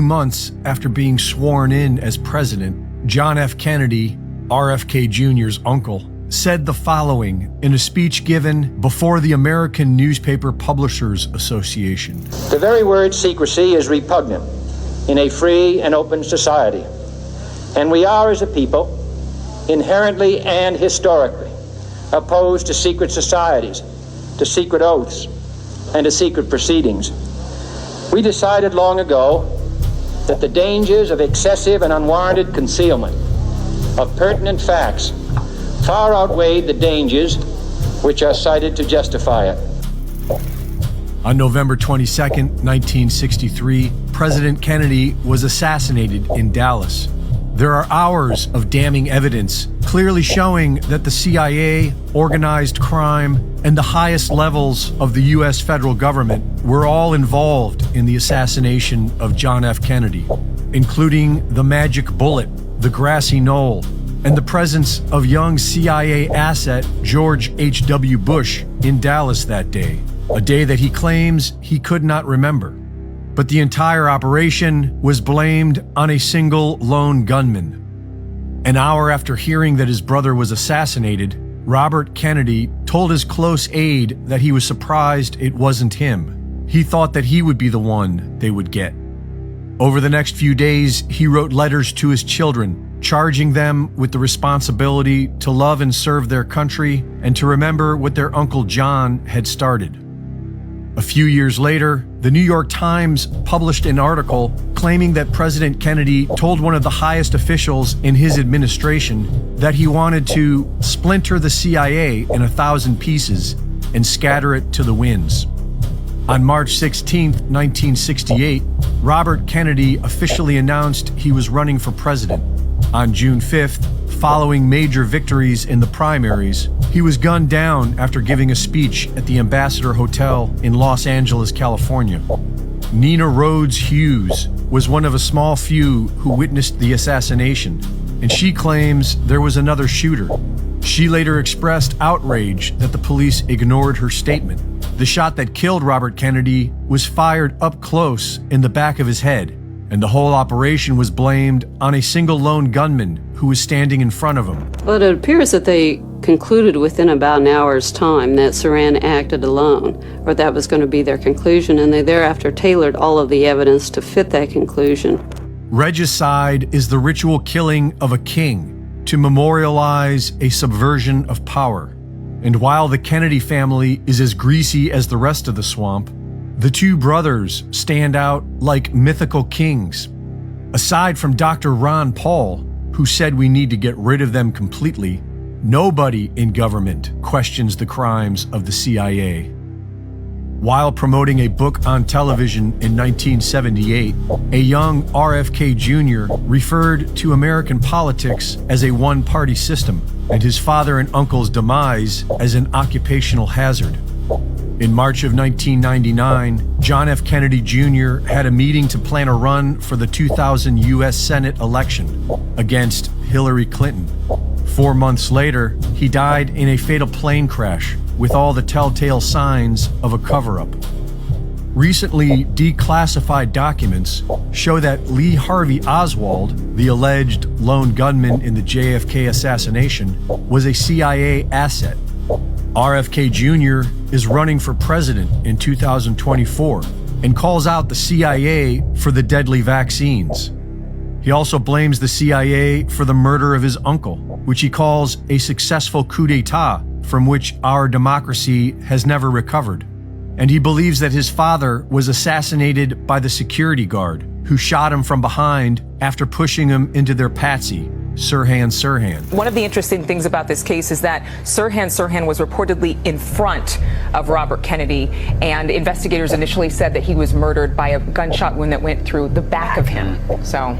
Months after being sworn in as president, John F. Kennedy, RFK Jr.'s uncle, said the following in a speech given before the American Newspaper Publishers Association. The very word secrecy is repugnant in a free and open society, and we are, as a people, inherently and historically opposed to secret societies, to secret oaths, and to secret proceedings. We decided long ago that the dangers of excessive and unwarranted concealment of pertinent facts far outweighed the dangers which are cited to justify it. On November 22, 1963, President Kennedy was assassinated in Dallas. There are hours of damning evidence clearly showing that the CIA, organized crime, and the highest levels of the U.S. federal government were all involved in the assassination of John F. Kennedy, including the magic bullet, the grassy knoll, and the presence of young CIA asset George H.W. Bush in Dallas that day, a day that he claims he could not remember. But the entire operation was blamed on a single lone gunman. An hour after hearing that his brother was assassinated, Robert Kennedy told his close aide that he was surprised it wasn't him. He thought that he would be the one they would get. Over the next few days, he wrote letters to his children, charging them with the responsibility to love and serve their country and to remember what their Uncle John had started. A few years later, the New York Times published an article claiming that President Kennedy told one of the highest officials in his administration that he wanted to splinter the CIA in 1,000 pieces and scatter it to the winds. On March 16, 1968, Robert Kennedy officially announced he was running for president. On June 5th, following major victories in the primaries, he was gunned down after giving a speech at the Ambassador Hotel in Los Angeles, California. Nina Rhodes Hughes was one of a small few who witnessed the assassination, and she claims there was another shooter. She later expressed outrage that the police ignored her statement. The shot that killed Robert Kennedy was fired up close in the back of his head, and the whole operation was blamed on a single lone gunman who was standing in front of him. Well, it appears that they concluded within about an hour's time that Sirhan acted alone, or that was going to be their conclusion, and they thereafter tailored all of the evidence to fit that conclusion. Regicide is the ritual killing of a king to memorialize a subversion of power. And while the Kennedy family is as greasy as the rest of the swamp, the two brothers stand out like mythical kings. Aside from Dr. Ron Paul, who said we need to get rid of them completely, nobody in government questions the crimes of the CIA. While promoting a book on television in 1978, a young RFK Jr. referred to American politics as a one-party system, and his father and uncle's demise as an occupational hazard. In March of 1999, John F. Kennedy Jr. had a meeting to plan a run for the 2000 U.S. Senate election against Hillary Clinton. 4 months later, he died in a fatal plane crash with all the telltale signs of a cover-up. Recently declassified documents show that Lee Harvey Oswald, the alleged lone gunman in the JFK assassination, was a CIA asset. RFK Jr. is running for president in 2024 and calls out the CIA for the deadly vaccines. He also blames the CIA for the murder of his uncle, which he calls a successful coup d'etat from which our democracy has never recovered. And he believes that his father was assassinated by the security guard who shot him from behind after pushing him into their patsy, Sirhan. One of the interesting things about this case is that Sirhan was reportedly in front of Robert Kennedy, and investigators initially said that he was murdered by a gunshot wound that went through the back of him. So